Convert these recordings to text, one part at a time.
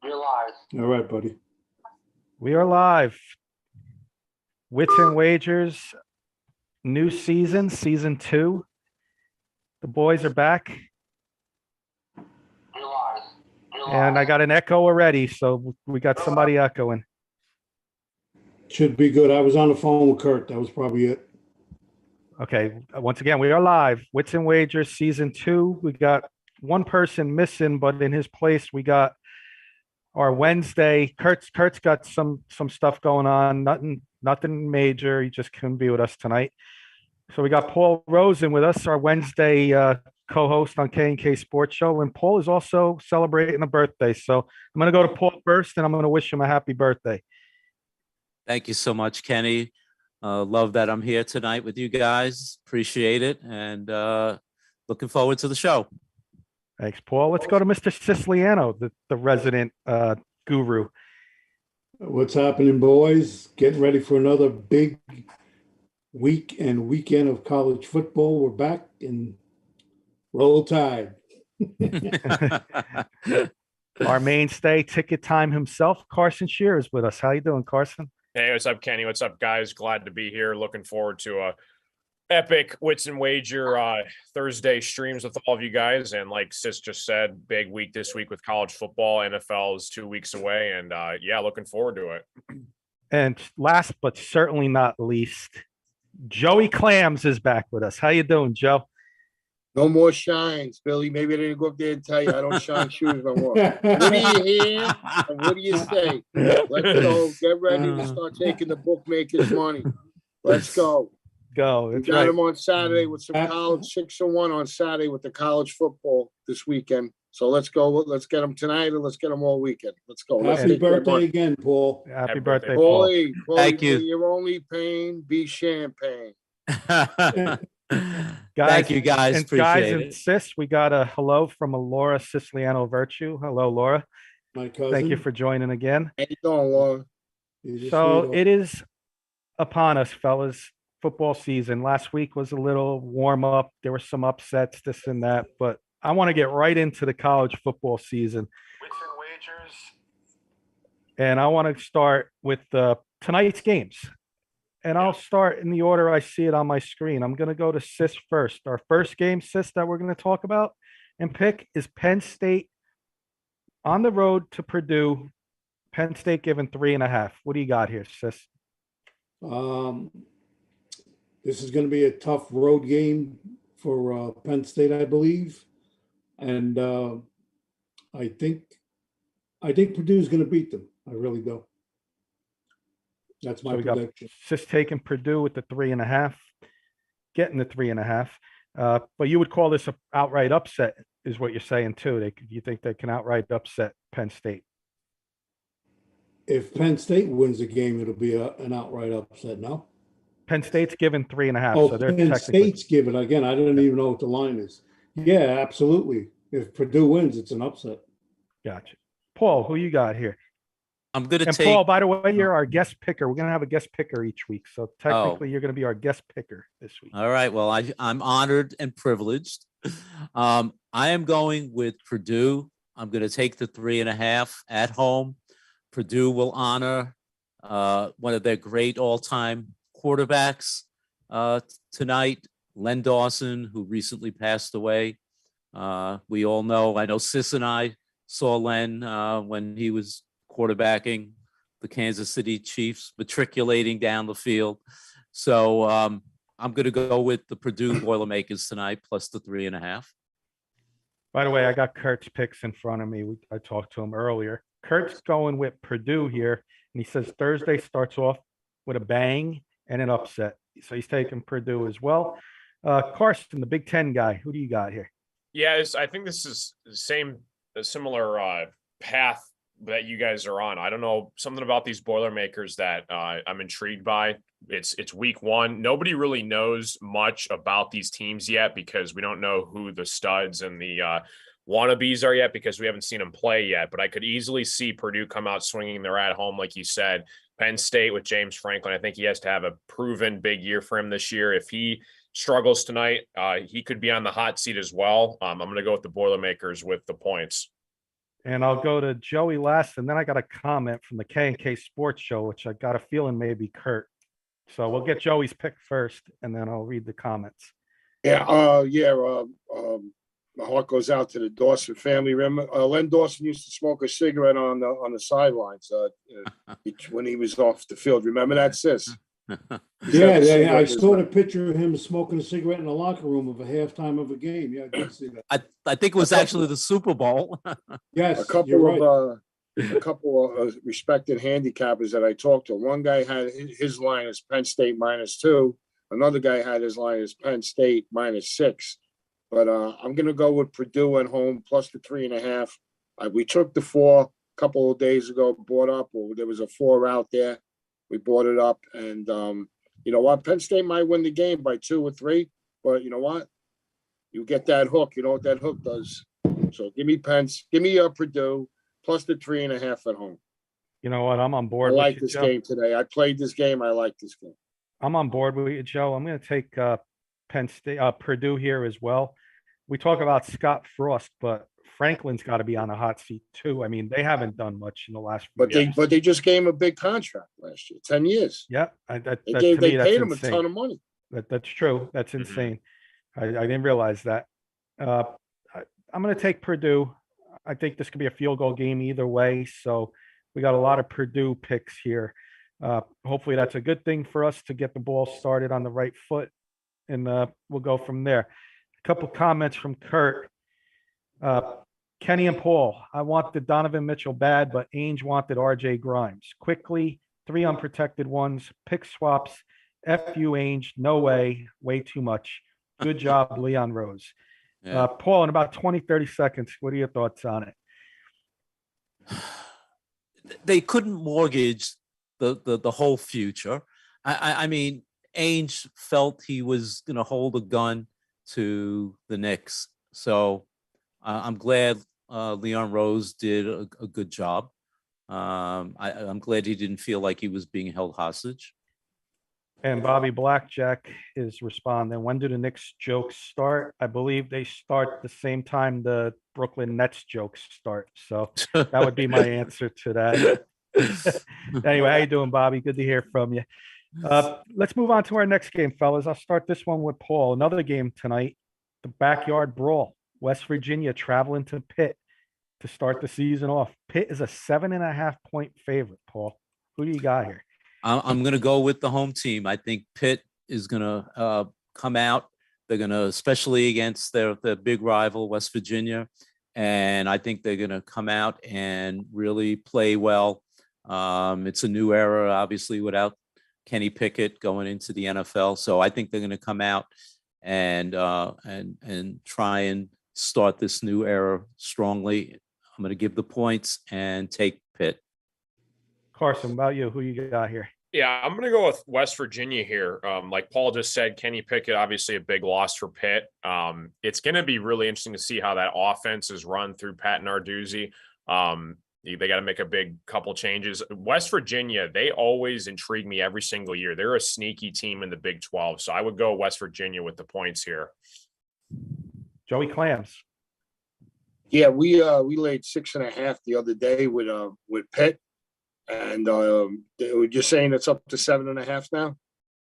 You're live. All right, buddy. We are live. Wits and Wagers, new season, season 2. The boys are back, You're live. and I got an echo already, so we got somebody echoing. Should be good. I was on the phone with Kurt. That was probably it. Okay, once again, we are live. Wits and Wagers, season 2. We got one person missing, but in his place, we got our Wednesday. Kurt's got some stuff going on. Nothing major. He just couldn't be with us tonight. So we got Paul Rosen with us, our Wednesday co-host on K&K Sports Show, and Paul is also celebrating a birthday. So I'm going to go to Paul first, and I'm going to wish him a happy birthday. Thank you so much, Kenny. Love that I'm here tonight with you guys. Appreciate it, and looking forward to the show. Thanks, Paul. Let's go to Mr. Siciliano, the resident guru. What's happening, boys? Getting ready for another big week and weekend of college football. We're back and roll tide. Our mainstay, ticket time himself, Carson Shear, is with us. How you doing, Carson? Hey, what's up, Kenny? What's up, guys? Glad to be here. Looking forward to a epic Wits and Wager Thursday streams with all of you guys. And like Sis just said, big week this week with college football. NFL is 2 weeks away, and yeah, looking forward to it. And last but certainly not least, Joey Clams is back with us. How you doing, Joe? No more shines, Billy. Maybe I didn't go up there and tell you I don't shine shoes no more. What do you hear? And what do you say? Let's go. Get ready to start taking the bookmakers' money. Let's go. Go. We That's got right. them on Saturday with some college 6-1 on Saturday with the college football this weekend. So let's go. Let's get them tonight and let's get them all weekend. Let's go. Let's Happy take their birthday money. again, Paul. Happy birthday, Paul. Paulie, Thank you. Your only pain be champagne. Thank you, guys. And Appreciate guys and it. sis, we got a hello from a Laura Siciliano Virtue. Hello, Laura. My cousin. Thank you for joining again. How you doing, Laura? He's a So sweetheart. it is upon us, fellas. Football season. Last week was a little warm up. There were some upsets, this and that, but I want to get right into the college football season. Wits and Wagers. And I want to start with tonight's games. And I'll start in the order I see it on my screen. I'm going to go to Sis first. Our first game, Sis, that we're going to talk about and pick is Penn State on the road to Purdue. Penn State given 3.5. What do you got here, Sis? This is going to be a tough road game for Penn State, I believe, and I think Purdue's going to beat them. I really do. That's my So we got prediction. Sis taking Purdue with the 3.5, getting the 3.5. But you would call this an outright upset, is what you're saying too. You think they can outright upset Penn State? If Penn State wins the game, it'll be an outright upset. No. Penn State's given 3.5, Oh, so they're Penn technically. State's given again. I don't even know what the line is. Yeah, absolutely. If Purdue wins, it's an upset. Gotcha. Paul, who you got here? I'm going to And take. Paul, by the way, you're our guest picker. We're going to have a guest picker each week, so technically you're going to be our guest picker this week. All right. Well, I'm honored and privileged. I am going with Purdue. I'm going to take the 3.5 at home. Purdue will honor one of their great all-time quarterbacks tonight, Len Dawson, who recently passed away. We all know, I know Sis and I saw Len when he was quarterbacking the Kansas City Chiefs, matriculating down the field. So I'm going to go with the Purdue Boilermakers tonight, plus the 3.5. By the way, I got Kurt's picks in front of me. I talked to him earlier. Kurt's going with Purdue here, and he says Thursday starts off with a bang and an upset. So he's taking Purdue as well. Carson, the Big Ten guy, who do you got here? Yeah, I think this is a similar path that you guys are on. I don't know, something about these Boilermakers that I'm intrigued by. It's week 1. Nobody really knows much about these teams yet because we don't know who the studs and the wannabes are yet because we haven't seen them play yet. But I could easily see Purdue come out swinging. They're at home, like you said. Penn State with James Franklin, I think he has to have a proven big year for him this year. If he struggles tonight, he could be on the hot seat as well. I'm going to go with the Boilermakers with the points. And I'll go to Joey last, and then I got a comment from the K&K Sports Show, which I got a feeling may be Kurt. So we'll get Joey's pick first, and then I'll read the comments. My heart goes out to the Dawson family. Remember, Len Dawson used to smoke a cigarette on the sidelines when he was off the field. Remember that, sis? Yeah, I saw the picture of him smoking a cigarette in the locker room of a halftime of a game. Yeah, I did see that. I think it was actually the Super Bowl. Yes, a couple you're right. of respected handicappers that I talked to. One guy had his line as Penn State -2. Another guy had his line as Penn State -6. But I'm going to go with Purdue at home plus the 3.5. We took the 4 a couple of days ago, bought up, or there was a 4 out there. We bought it up. And you know what? Penn State might win the game by 2 or 3. But you know what? You get that hook. You know what that hook does. So give me Purdue plus the 3.5 at home. You know what? I'm on I board. like this game today. I played this game. I like this game. I'm on board with you, Joe. I'm going to take Penn State, Purdue here as well. We talk about Scott Frost, but Franklin's got to be on a hot seat too. I mean, they haven't done much in the last few years. But they just gave him a big contract last year, 10 years. Yeah, They paid him a ton of money. That's true. That's insane. I didn't realize that. I'm going to take Purdue. I think this could be a field goal game either way. So we got a lot of Purdue picks here. Hopefully that's a good thing for us to get the ball started on the right foot, and we'll go from there. A couple comments from Kurt. Kenny and Paul, I wanted Donovan Mitchell bad, but Ainge wanted RJ Grimes. Quickly, 3 unprotected ones, pick swaps, F you Ainge, no way too much. Good job, Leon Rose. Yeah. Paul, in about 20, 30 seconds, what are your thoughts on it? They couldn't mortgage the whole future. I mean, Ainge felt he was going to hold a gun to the Knicks. So I'm glad Leon Rose did a good job. I'm glad he didn't feel like he was being held hostage. And Bobby Blackjack is responding. When do the Knicks jokes start? I believe they start the same time the Brooklyn Nets jokes start. So that would be my answer to that. Anyway, how you doing, Bobby? Good to hear from you. Let's move on to our next game, fellas. I'll start this one with Paul. Another game tonight, the backyard brawl. West Virginia traveling to Pitt to start the season off. Pitt is a 7.5-point favorite, Paul. Who do you got here? I'm going to go with the home team. I think Pitt is going to come out. They're going to, especially against their big rival, West Virginia. And I think they're going to come out and really play well. It's a new era, obviously, without Kenny Pickett going into the NFL. So I think they're going to come out and try and start this new era strongly. I'm going to give the points and take Pitt. Carson, about you, who you got here? Yeah, I'm going to go with West Virginia here. Like Paul just said, Kenny Pickett, obviously a big loss for Pitt. It's going to be really interesting to see how that offense is run through Pat Narduzzi. They got to make a big couple changes. West Virginia, they always intrigue me every single year. They're a sneaky team in the Big 12. So I would go West Virginia with the points here. Joey Clams. Yeah, we laid 6.5 the other day with Pitt. And we're just saying it's up to 7.5 now.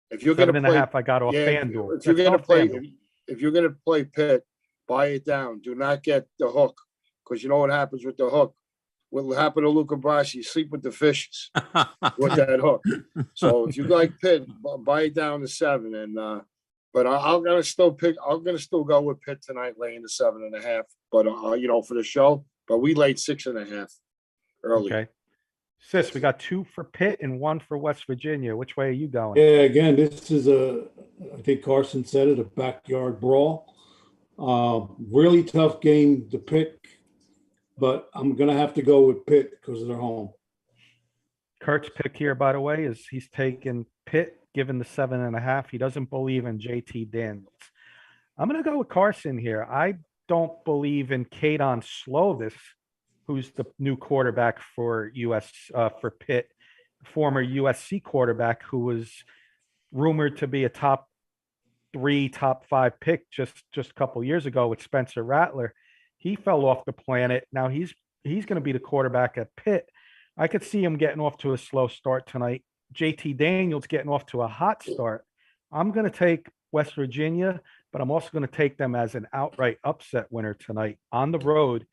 If you're going to play 7.5, I got off FanDuel. If you're going to play Pitt, buy it down. Do not get the hook, because you know what happens with the hook. What will happen to Luca Brasi? Sleep with the fishes with that hook. So if you like Pitt, buy it down to 7. And but I'm gonna still go with Pitt tonight, laying the 7.5. But for the show. But we laid 6.5 early. Okay. Sis, we got 2 for Pitt and 1 for West Virginia. Which way are you going? Yeah, again, this is I think Carson said it, a backyard brawl. Really tough game to pick, but I'm going to have to go with Pitt because they're home. Kurt's pick here, by the way, is he's taking Pitt, given the 7.5. He doesn't believe in JT Daniels. I'm going to go with Carson here. I don't believe in Kadon Slovis, who's the new quarterback for for Pitt, former USC quarterback who was rumored to be a top 3, top 5 pick just a couple years ago with Spencer Rattler. He fell off the planet. Now he's he's going to be the quarterback at Pitt. I could see him getting off to a slow start tonight. JT Daniels getting off to a hot start. I'm going to take West Virginia, but I'm also going to take them as an outright upset winner tonight on the road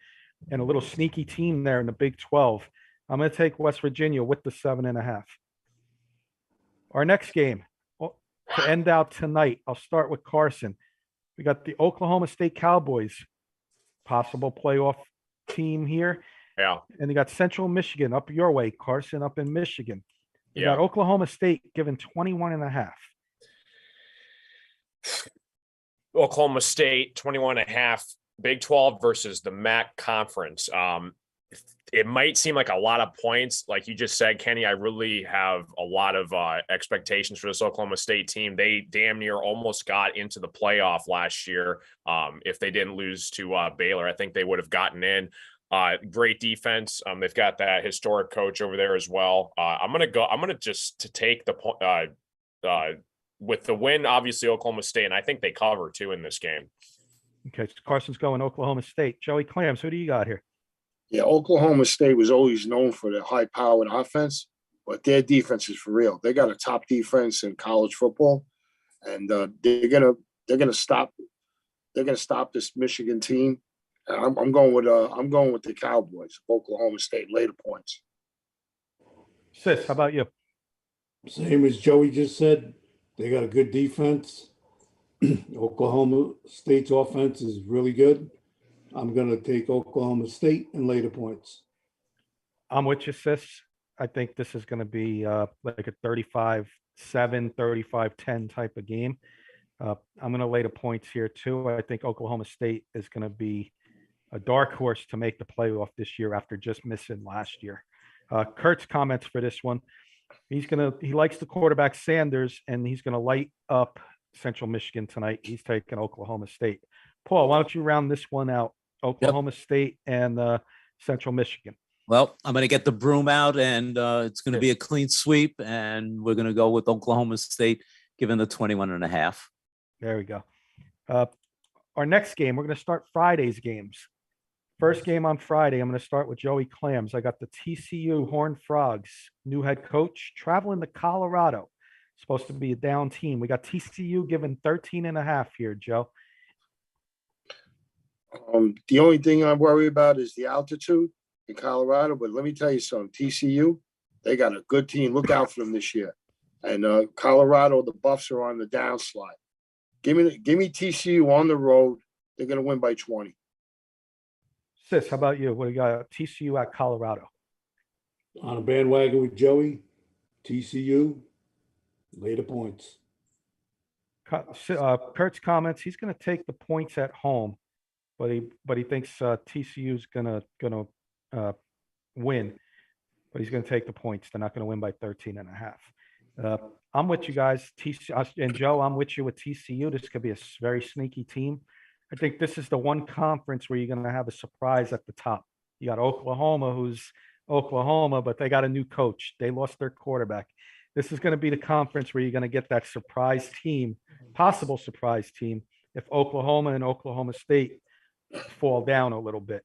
and a little sneaky team there in the Big 12. I'm going to take West Virginia with the 7.5. Our next game to end out tonight, I'll start with Carson. We got the Oklahoma State Cowboys, possible playoff team here. Yeah. And they got Central Michigan up your way, Carson, up in Michigan. They Yeah. got Oklahoma State given 21.5. Oklahoma State 21.5, Big 12 versus the MAC conference. It might seem like a lot of points. Like you just said, Kenny, I really have a lot of expectations for this Oklahoma State team. They damn near almost got into the playoff last year. If they didn't lose to Baylor, I think they would have gotten in. Great defense. They've got that historic coach over there as well. I'm going to just take the with the win, obviously Oklahoma State, and I think they cover too in this game. Okay, so Carson's going Oklahoma State. Joey Clams, who do you got here? Yeah, Oklahoma State was always known for their high-powered offense, but their defense is for real. They got a top defense in college football, and they're gonna stop this Michigan team. I'm going with the Cowboys, Oklahoma State, later points. Sis, how about you? Same as Joey just said. They got a good defense. Oklahoma State's offense is really good. I'm going to take Oklahoma State and later points. I'm with you, sis. I think this is going to be like a 35-7, 35-10 type of game. I'm going to lay the points here too. I think Oklahoma State is going to be a dark horse to make the playoff this year after just missing last year. Kurt's comments for this one. He likes the quarterback Sanders, and he's going to light up Central Michigan tonight. He's taking Oklahoma State. Paul, why don't you round this one out? Oklahoma State and Central Michigan. Well, I'm going to get the broom out, and it's going to be a clean sweep, and we're going to go with Oklahoma State, given the 21.5. There we go. Our next game, we're going to start Friday's games. First game on Friday, I'm going to start with Joey Clams. I got the TCU Horned Frogs, new head coach, traveling to Colorado. Supposed to be a down team. We got TCU given 13.5 here, Joe. The only thing I worry about is the altitude in Colorado. But let me tell you something, TCU, they got a good team. Look out for them this year. And Colorado, the Buffs are on the downslide. Give me TCU on the road. They're going to win by 20. Sis, how about you? What do you got? TCU at Colorado. On a bandwagon with Joey, TCU, later points. Kurt's comments. He's going to take the points at home, but he thinks TCU is going to win, but he's going to take the points. They're not going to win by 13.5. I'm with you guys. And Joe, I'm with you with TCU. This could be a very sneaky team. I think this is the one conference where you're going to have a surprise at the top. You got Oklahoma, who's Oklahoma, but they got a new coach. They lost their quarterback. This is going to be the conference where you're going to get that surprise team, possible surprise team, if Oklahoma and Oklahoma State fall down a little bit.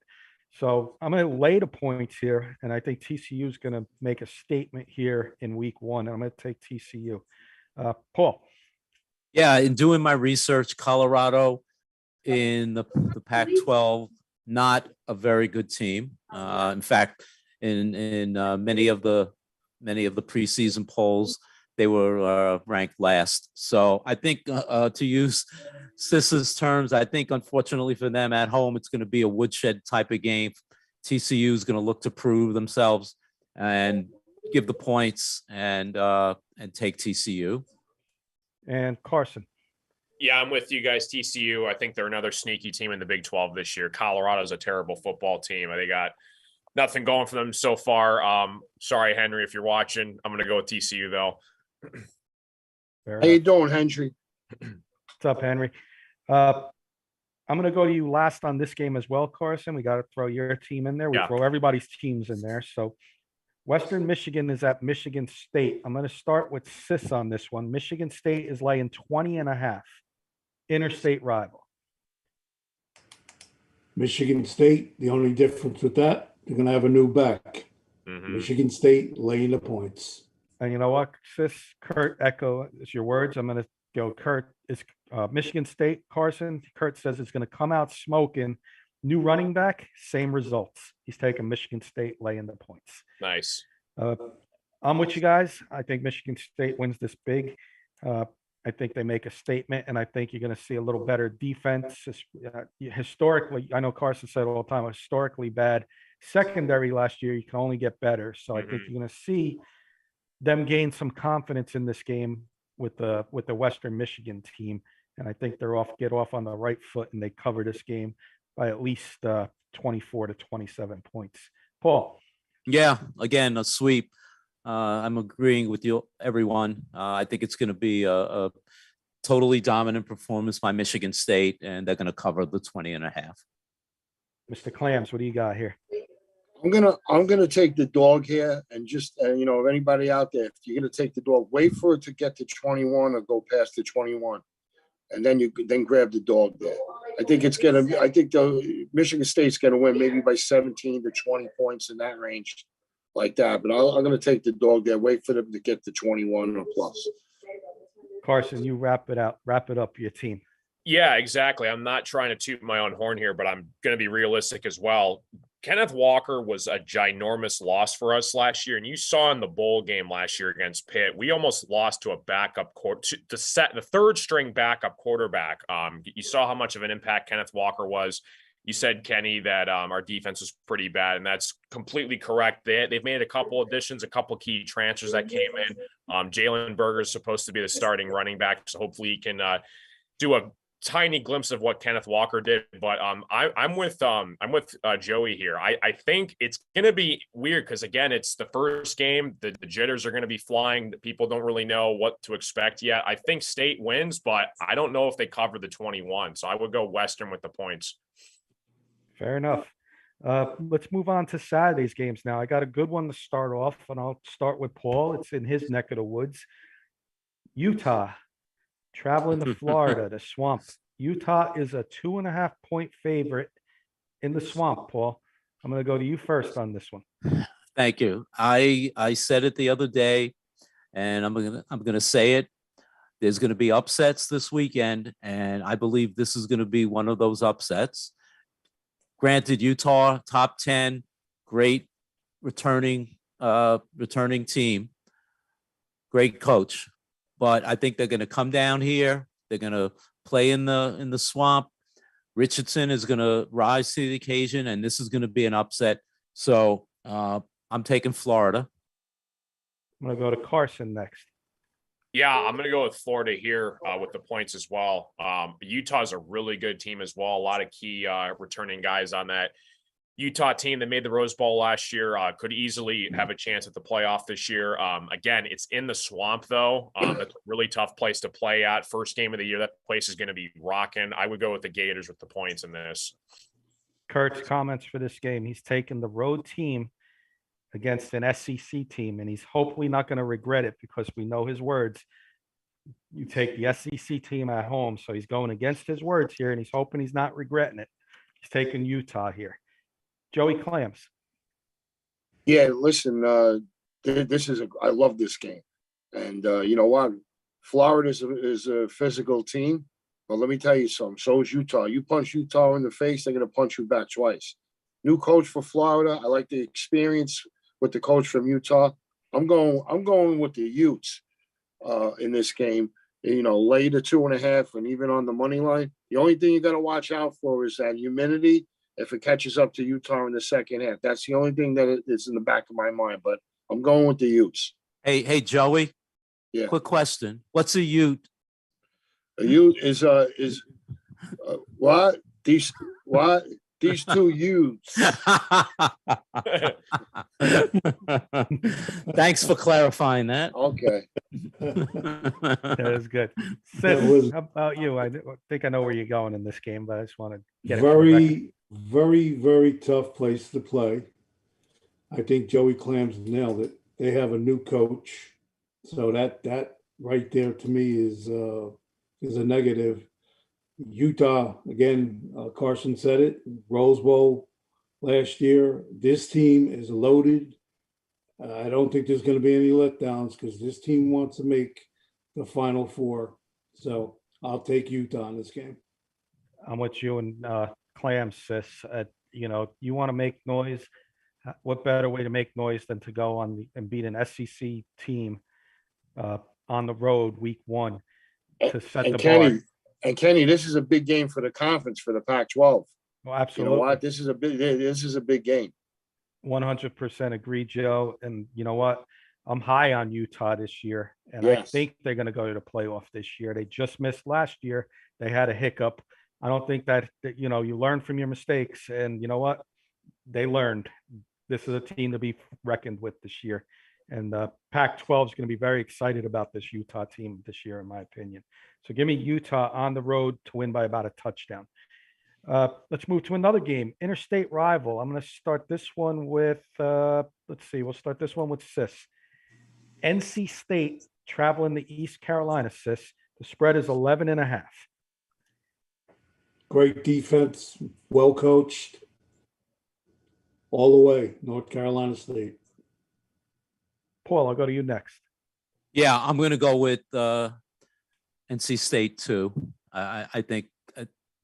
So I'm going to lay the points here, and I think TCU is going to make a statement here in week one. And I'm going to take TCU. Paul. Yeah, in doing my research, Colorado in the Pac-12, not a very good team. In fact, in many of the preseason polls, they were ranked last. So I think to use Sis's terms, I think unfortunately for them at home, it's going to be a woodshed type of game. TCU is going to look to prove themselves and give the points and take TCU. And Carson. Yeah, I'm with you guys. TCU, I think they're another sneaky team in the Big 12 this year. Colorado's a terrible football team. They got nothing going for them so far. Sorry, Henry, if you're watching. I'm going to go with TCU, though. How you doing, Henry? What's up, Henry? I'm going to go to you last on this game as well, Carson. We got to throw your team in there. We throw everybody's teams in there. So Western Michigan is at Michigan State. I'm going to start with Sis on this one. Michigan State is laying 20.5. Interstate rival. Michigan State, the only difference with that, They're going to have a new back. Mhm. Michigan State laying the points. And you know what, sis? Kurt echo is your words. I'm going to go. Kurt is Michigan State. Carson. Kurt says it's going to come out smoking. New running back, same results. He's taking Michigan State laying the points. Nice. I'm with you guys. I think Michigan State wins this big. I think they make a statement, and I think you're going to see a little better defense. Historically, I know Carson said all the time, historically bad secondary last year. You can only get better. So I think you're going to see them gain some confidence in this game with the Western Michigan team, and I think they're get off on the right foot, and they cover this game by at least 24 to 27 points. Paul. Yeah, again, a sweep. I'm agreeing with you, everyone. I think it's going to be a totally dominant performance by Michigan State, and they're going to cover the 20.5. Mr. Clams, what do you got here? I'm gonna take the dog here, and just you know, if anybody out there, if you're gonna take the dog, wait for it to get to 21 or go past the 21, and then grab the dog there. I think the Michigan State's gonna win maybe by 17 to 20 points in that range, like that. But I'm gonna take the dog there. Wait for them to get to 21 or plus. Carson, you wrap it up for your team. Yeah, exactly. I'm not trying to toot my own horn here, but I'm going to be realistic as well. Kenneth Walker was a ginormous loss for us last year. And you saw in the bowl game last year against Pitt, we almost lost to a backup the third string backup quarterback. You saw how much of an impact Kenneth Walker was. You said, Kenny, that our defense was pretty bad, and that's completely correct. They've made a couple additions, a couple key transfers that came in. Jalen Berger is supposed to be the starting running back, so hopefully he can do a tiny glimpse of what Kenneth Walker did. But I'm with Joey here. I think it's gonna be weird because, again, it's the first game. The jitters are gonna be flying. People don't really know what to expect yet. I think State wins, but I don't know if they cover the 21. So I would go Western with the points. Fair enough. Let's move on to Saturday's games now. I got a good one to start off, and I'll start with Paul. It's in his neck of the woods. Utah traveling to Florida, the Swamp. Utah is a 2.5 point favorite in the Swamp, Paul. I'm going to go to you first on this one. Thank you. I said it the other day, and I'm gonna say it. There's going to be upsets this weekend, and I believe this is going to be one of those upsets. Granted, Utah top 10, great returning team, great coach, but I think they're going to come down here. They're going to play in the Swamp. Richardson is going to rise to the occasion, and this is going to be an upset. So I'm taking Florida. I'm going to go to Carson next. Yeah, I'm going to go with Florida here with the points as well. Utah's a really good team as well. A lot of key returning guys on that Utah team that made the Rose Bowl last year. Could easily have a chance at the playoff this year. Again, it's in the Swamp, though. That's a really tough place to play at. First game of the year, that place is going to be rocking. I would go with the Gators with the points in this. Kurt's comments for this game. He's taking the road team against an SEC team, and he's hopefully not going to regret it because we know his words. You take the SEC team at home, so he's going against his words here, and he's hoping he's not regretting it. He's taking Utah here. Joey Clams. Yeah, listen, I love this game. And you know what? Florida is a physical team, but let me tell you something. So is Utah. You punch Utah in the face, they're going to punch you back twice. New coach for Florida. I like the experience with the coach from Utah. I'm going with the Utes in this game. You know, lay the 2.5, and even on the money line. The only thing you got to watch out for is that humidity. If it catches up to Utah in the second half, that's the only thing that is in the back of my mind. But I'm going with the Utes. Hey, Joey. Yeah. Quick question. What's a Ute? A Ute is what these two Utes. Thanks for clarifying that. Okay. That is good. Sis, how about you? I think I know where you're going in this game, but I just want to get very, very, very tough place to play. I think Joey Clams nailed it. They have a new coach, so that right there to me is a negative. Utah again. Carson said it. Rose Bowl. last year. This team is loaded. I don't think there's going to be any letdowns because this team wants to make the Final Four. So I'll take Utah in this game. I'm with you and Clam, sis. You want to make noise. What better way to make noise than to go and beat an SEC team on the road week 1 to set And the bar? Kenny, this is a big game for the conference for the Pac-12. Well, You absolutely. know what? This is a big game. 100% agree, Joe. And you know what? I'm high on Utah this year, and I Yes. think they're going to go to the playoff this year. They just missed last year. They had a hiccup. I don't think that you learn from your mistakes, and you know what? They learned. This is a team to be reckoned with this year, and Pac-12 is going to be very excited about this Utah team this year, in my opinion. So give me Utah on the road to win by about a touchdown. Let's move to another game, interstate rival. I'm going to start this one with, let's see, we'll start this one with Sis. NC State traveling to East Carolina, Sis. The spread is 11.5. Great defense, well coached, all the way, North Carolina State. Paul, I'll go to you next. Yeah, I'm going to go with NC State too. I think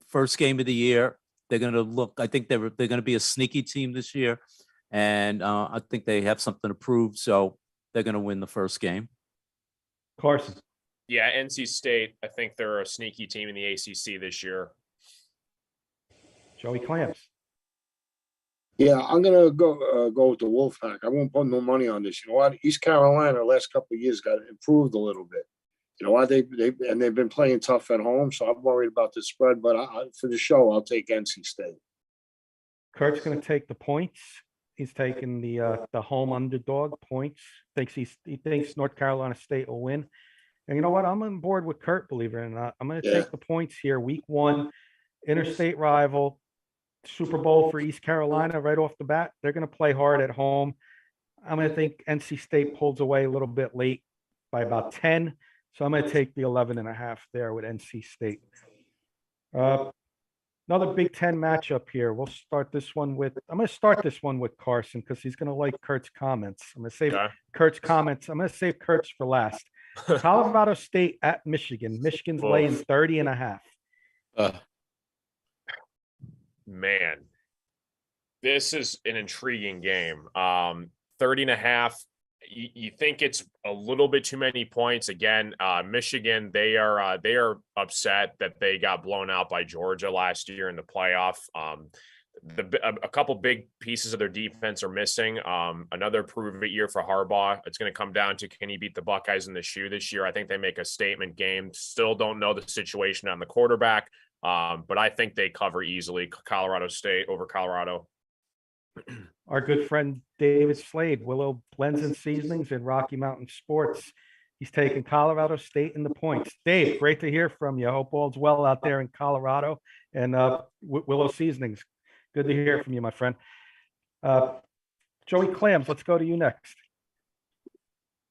first game of the year, they're going to look. I think they're going to be a sneaky team this year, and I think they have something to prove. So they're going to win the first game. Carson. Yeah, NC State. I think they're a sneaky team in the ACC this year. Joey Clamps. Yeah, I'm gonna go with the Wolfpack. I won't put no money on this. You know what? East Carolina, the last couple of years, got improved a little bit. You know what? They've been playing tough at home, so I'm worried about the spread. But for the show, I'll take NC State. Kurt's going to take the points. He's taking the home underdog points. He thinks North Carolina State will win. And you know what? I'm on board with Kurt, believe it or not. I'm going to take the points here. Week 1, interstate rival, Super Bowl for East Carolina right off the bat. They're going to play hard at home. I'm going to think NC State pulls away a little bit late by about 10. So I'm going to take the 11.5 there with NC State. Another Big Ten matchup here. I'm going to start this one with Carson because he's going to like Kurt's comments. I'm going to save Kurt's comments. I'm going to save Kurt's for last. Colorado State at Michigan. Michigan's laying 30.5. Man, this is an intriguing game. 30.5. You think it's a little bit too many points. Again, Michigan, they are upset that they got blown out by Georgia last year in the playoff. A couple big pieces of their defense are missing. Another prove it year for Harbaugh. It's going to come down to, can he beat the Buckeyes in the shoe this year? I think they make a statement game. Still don't know the situation on the quarterback. But I think they cover easily Colorado State over Colorado. Our good friend David Slade, Willow Blends and Seasonings in Rocky Mountain Sports. He's taking Colorado State in the points. Dave, great to hear from you. I hope all's well out there in Colorado. And Willow Seasonings, good to hear from you, my friend. Joey Clams, let's go to you next.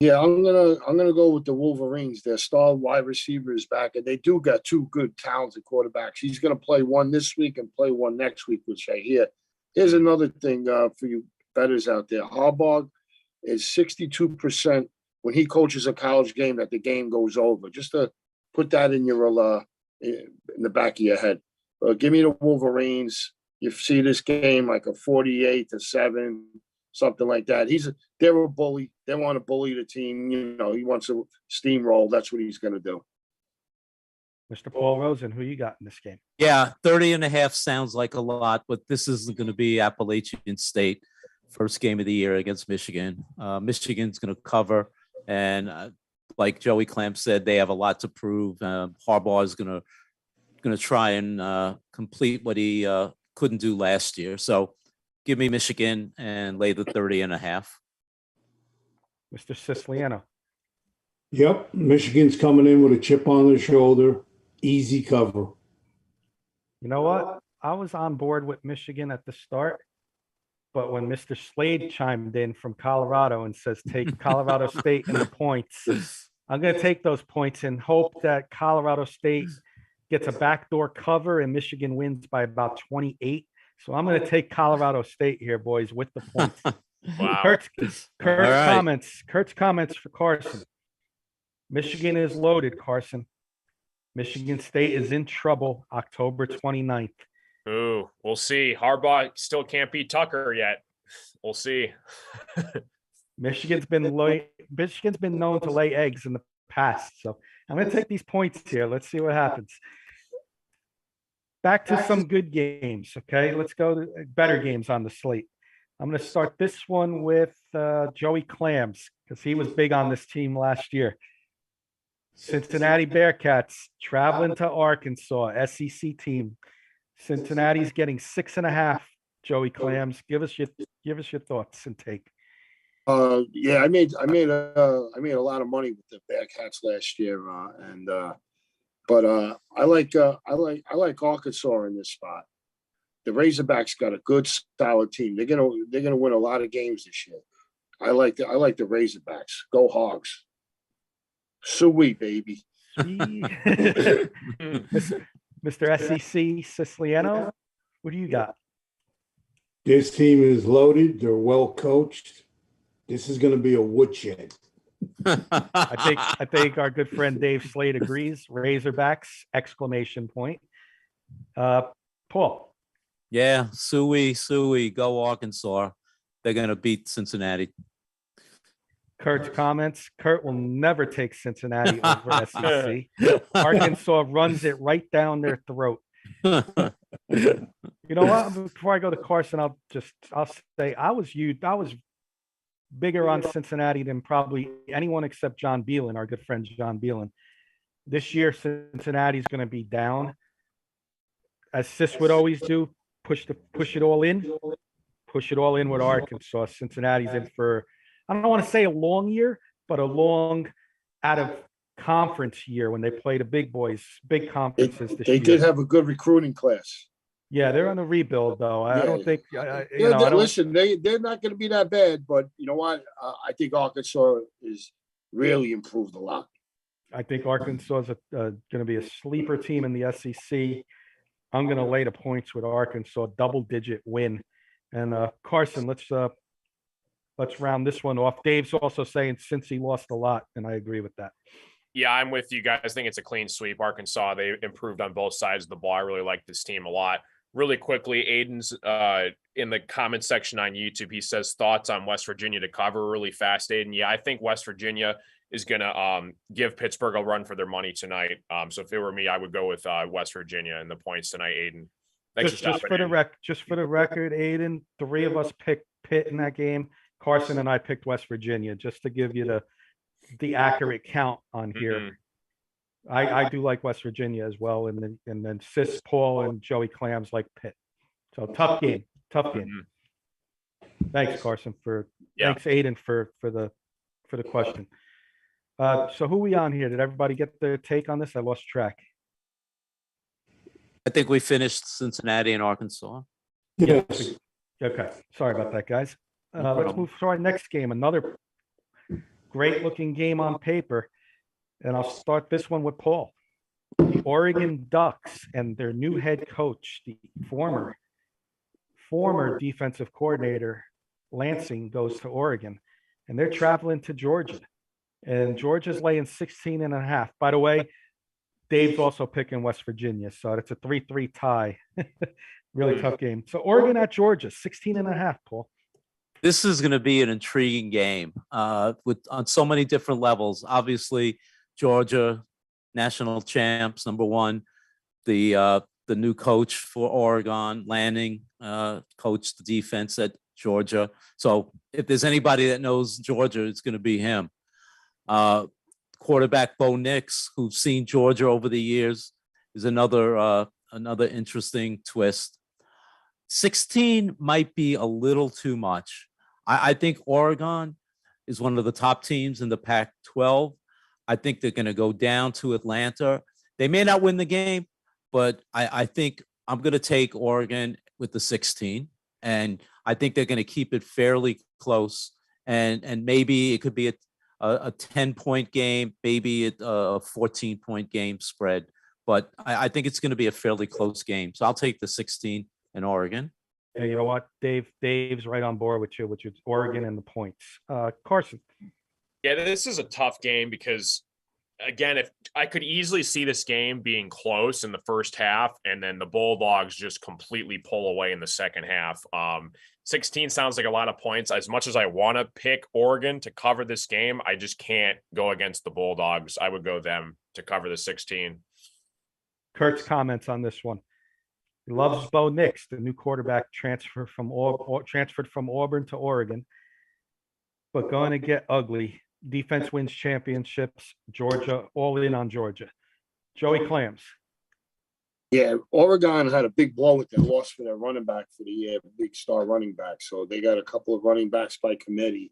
Yeah, I'm gonna go with the Wolverines. Their star wide receiver is back, and they do got 2 good, talented quarterbacks. He's gonna play one this week and play one next week, which I hear. Here's another thing for you bettors out there. Harbaugh is 62% when he coaches a college game that the game goes over. Just to put that in your in the back of your head. Give me the Wolverines. You see this game like a 48-7, something like that. They're a bully. They want to bully the team. You know, he wants to steamroll. That's what he's going to do. Mr. Paul Rosen, who you got in this game? Yeah, 30.5 sounds like a lot, but this isn't going to be Appalachian State first game of the year against Michigan. Michigan's going to cover, and like Joey Clamp said, they have a lot to prove. Harbaugh is going to try and complete what he couldn't do last year. So give me Michigan and lay the 30.5. Mr. Siciliano. Yep, Michigan's coming in with a chip on their shoulder. Easy cover. You know what? I was on board with Michigan at the start, but when Mr. Slade chimed in from Colorado and says take Colorado State in the points, I'm going to take those points and hope that Colorado State gets a backdoor cover and Michigan wins by about 28. So I'm going to take Colorado State here, boys, with the points. Wow. Kurt's right. comments. Kurt's comments for Carson. Michigan is loaded, Carson. Michigan State is in trouble October 29th. Ooh, we'll see. Harbaugh still can't beat Tucker yet. We'll see. Michigan's been known to lay eggs in the past. So I'm going to take these points here. Let's see what happens. Back to some good games. Okay, let's go to better games on the slate. I'm going to start this one with Joey Clams because he was big on this team last year. Cincinnati Bearcats traveling to Arkansas, SEC team. Cincinnati's getting 6.5. Joey Clams, give us your thoughts and take. Yeah, I made a lot of money with the Bearcats last year, but I like Arkansas in this spot. The Razorbacks got a good, solid team. They're gonna win a lot of games this year. I like the Razorbacks. Go Hogs. Sweet baby. Mr. SEC Siciliano, what do you got? This team is loaded. They're well coached. This is going to be a woodshed. I think our good friend Dave Slade agrees. Razorbacks! ! Paul. Yeah, Suey, go Arkansas. They're gonna beat Cincinnati. Kurt's comments. Kurt will never take Cincinnati over SEC. Arkansas runs it right down their throat. You know what? Before I go to Carson, I'll say I was bigger on Cincinnati than probably anyone except John Beelan, our good friend John Beelan. This year, Cincinnati's going to be down, as Sis would always do. Push it all in with Arkansas. Cincinnati's in for, I don't want to say a long year, but a long out of conference year when they play the big boys, big conferences this They year. did have a good recruiting class. Yeah, they're on a rebuild though. I Yeah. don't think. Listen, they're not going to be that bad, but you know what? I think Arkansas is really improved a lot. I think Arkansas is going to be a sleeper team in the SEC. I'm going to lay the points with Arkansas, double-digit win. And Carson, let's round this one off. Dave's also saying since he lost a lot, and I agree with that. Yeah, I'm with you guys. I think it's a clean sweep. Arkansas, they improved on both sides of the ball. I really like this team a lot. Really quickly, Aiden's in the comment section on YouTube. He says thoughts on West Virginia to cover really fast, Aiden. Yeah, I think West Virginia is going to give Pittsburgh a run for their money tonight. So if it were me, I would go with West Virginia and the points tonight, Aiden. Thanks Just for the record, Aiden, 3 of us picked Pitt in that game. Carson and I picked West Virginia, just to give you the accurate count on here. Mhm. I do like West Virginia as well, and then Sis, Paul, and Joey Clams like Pitt. So tough game. Mhm. Thanks, Carson, Yeah. thanks, Aiden, for the question. So who we on here? Did everybody get their take on this? I lost track. I think we finished Cincinnati and Arkansas. Yes. Okay, sorry about that, guys. Let's move to our next game. Another great-looking game on paper, and I'll start this one with Paul. The Oregon Ducks and their new head coach, the former defensive coordinator, Lansing, goes to Oregon, and they're traveling to Georgia. And Georgia's laying 16.5. By the way, Dave's also picking West Virginia, so it's a 3-3 tie. Really tough game. So Oregon at Georgia, 16.5, Paul. This is going to be an intriguing game on so many different levels. Obviously, Georgia, national champs, number one. The new coach for Oregon, Lanning, coached the defense at Georgia. So if there's anybody that knows Georgia, it's going to be him. Quarterback Bo Nix, who's seen Georgia over the years, is another interesting twist. 16 might be a little too much. I think Oregon is one of the top teams in the Pac-12. I think they're going to go down to Atlanta. They may not win the game, but I think I'm going to take Oregon with the 16, and I think they're going to keep it fairly close. And maybe it could be a 10-point game, maybe a 14-point game spread. But I think it's going to be a fairly close game. So I'll take the 16 in Oregon. Yeah, you know what, Dave's right on board with you, which is Oregon and the points. Carson. Yeah, this is a tough game because, again, if I could easily see this game being close in the first half and then the Bulldogs just completely pull away in the second half. 16 sounds like a lot of points. As much as I want to pick Oregon to cover this game, I just can't go against the Bulldogs. I would go them to cover the 16. Kurt's comments on this one. He loves Bo Nix, the new quarterback transferred from Auburn to Oregon, but going to get ugly. Defense wins championships. Georgia, all in on Georgia. Joey Clams. Yeah, Oregon had a big blow with their loss for their running back for the year, big star running back. So they got a couple of running backs by committee.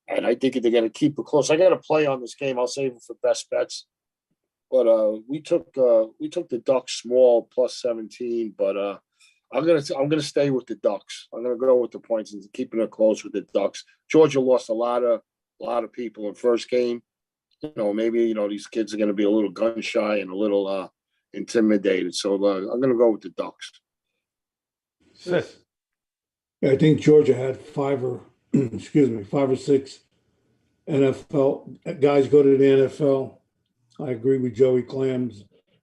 And I think they're going to keep it close. I got a play on this game. I'll save it for best bets. But we took the Ducks small plus 17. But I'm gonna stay with the Ducks. I'm gonna go with the points and keeping it close with the Ducks. Georgia lost a lot of people in first game. Maybe these kids are gonna be a little gun shy and a little intimidated. So I'm gonna go with the Ducks. Sis. Yeah, I think Georgia had 5 or 6 NFL guys go to the NFL. I agree with Joey Clams.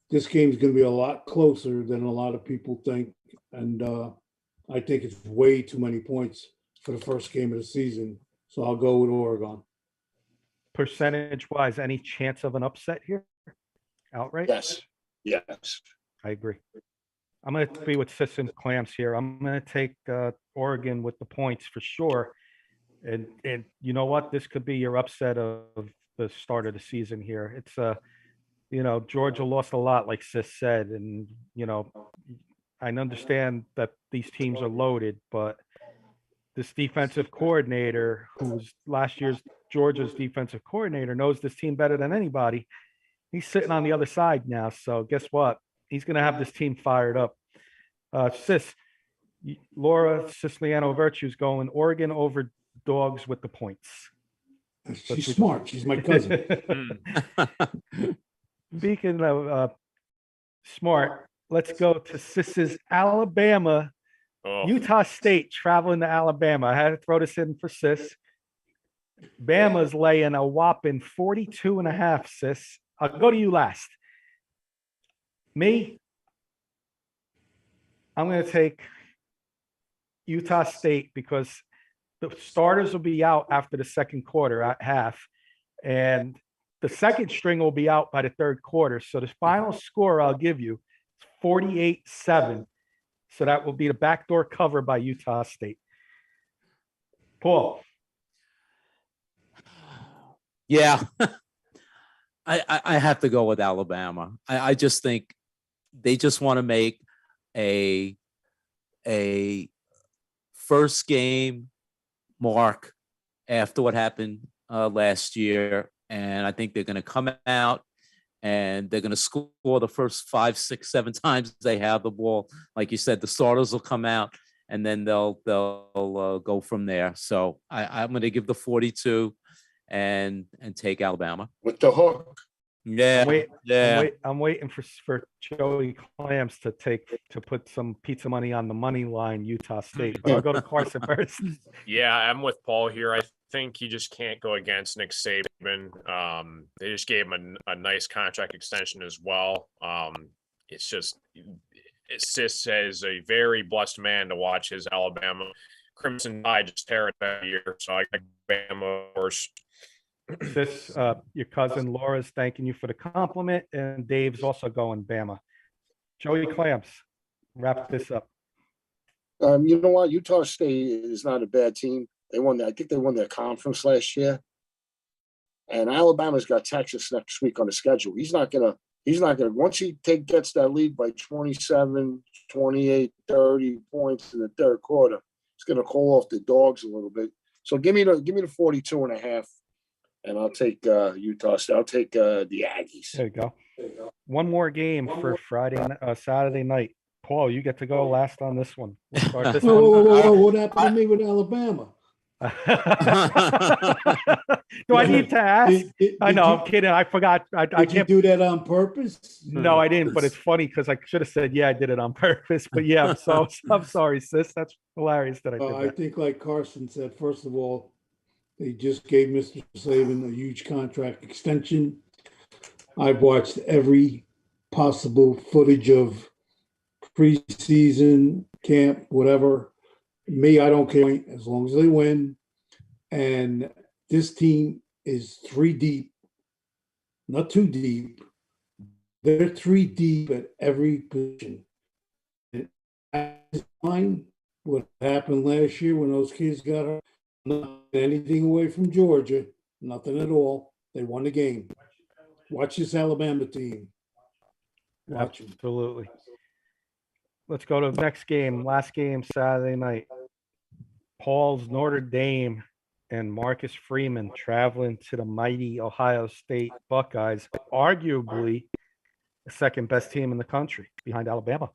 This game's going to be a lot closer than a lot of people think. And I think it's way too many points for the first game of the season. So I'll go with Oregon. Percentage-wise, any chance of an upset here? Outright? Yes. I agree. I'm going to be with Sis and Clams here. I'm going to take Oregon with the points for sure. And you know what? This could be your upset of the start of the season here. It's Georgia lost a lot, like Sis said, and I understand that these teams are loaded, but this defensive coordinator, who's last year's Georgia's defensive coordinator, knows this team better than anybody. He's sitting on the other side now, so guess what? He's going to have this team fired up. Sis, Laura Siciliano Virtue's going Oregon over Dogs with the points. She's smart. She's my cousin. Speaking of smart, let's go to Sis's Alabama, Utah State traveling to Alabama. I had to throw this in for Sis. Bama's laying a whopping 42.5, Sis. I'll go to you last. Me, I'm going to take Utah State because the starters will be out after the second quarter at half, and the second string will be out by the third quarter. So the final score I'll give you is 48-7. So that will be the backdoor cover by Utah State. Paul. Yeah, I have to go with Alabama. I just think they just want to make a first game mark after what happened last year. And I think they're going to come out and they're going to score the first 5, 6, 7 times they have the ball. Like you said, the starters will come out and then they'll go from there. So I'm going to give the 42 and take Alabama with the hook. Yeah, I'm waiting for Joey Clams to put some pizza money on the money line Utah State. But I'll go to Carson first. Yeah, I'm with Paul here. I think you just can't go against Nick Saban. They just gave him a nice contract extension as well. It's just Sis is a very blessed man to watch his Alabama Crimson Tide just tear it that year. So I got Bama first. Sis, your cousin Laura's thanking you for the compliment, and Dave's also going Bama. Joey Clams, wrap this up. You know what? Utah State is not a bad team. I think they won their conference last year. And Alabama's got Texas next week on the schedule. He's not gonna once he gets that lead by 27, 28, 30 points in the third quarter, it's gonna call off the dogs a little bit. So give me the 42.5. And I'll take Utah State. I'll take the Aggies. There you go. One more game for Saturday night. Paul, you get to go last on this one. We'll start this Whoa, one. what happened to me with Alabama? Do I need to ask? I know, I'm Did kidding. I forgot. I you can't. do that on purpose? No, I didn't, but it's funny because I should have said, yeah, I did it on purpose. But yeah, I'm sorry, sis. That's hilarious that I did I that. think like Carson said, first of all, they just gave Mr. Slavin a huge contract extension. I've watched every possible footage of preseason, camp, whatever. Me, I don't care as long as they win. And this team is 3 deep, not 2 deep. They're 3 deep at every position. Fine. What happened last year when those kids got hurt? Not anything away from Georgia, nothing at all. They won the game. Watch this Alabama team. Watch them. Absolutely. Let's go to the next game. Last game Saturday night. Paul's Notre Dame and Marcus Freeman traveling to the mighty Ohio State Buckeyes, arguably the second best team in the country behind Alabama.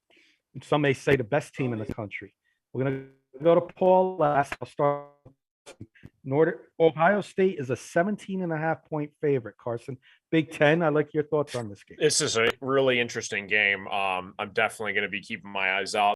And some may say the best team in the country. We're going to go to Paul last. I'll start. Ohio State is a 17.5-point favorite, Carson. Big Ten. I'd like your thoughts on this game. This is a really interesting game. I'm definitely going to be keeping my eyes out.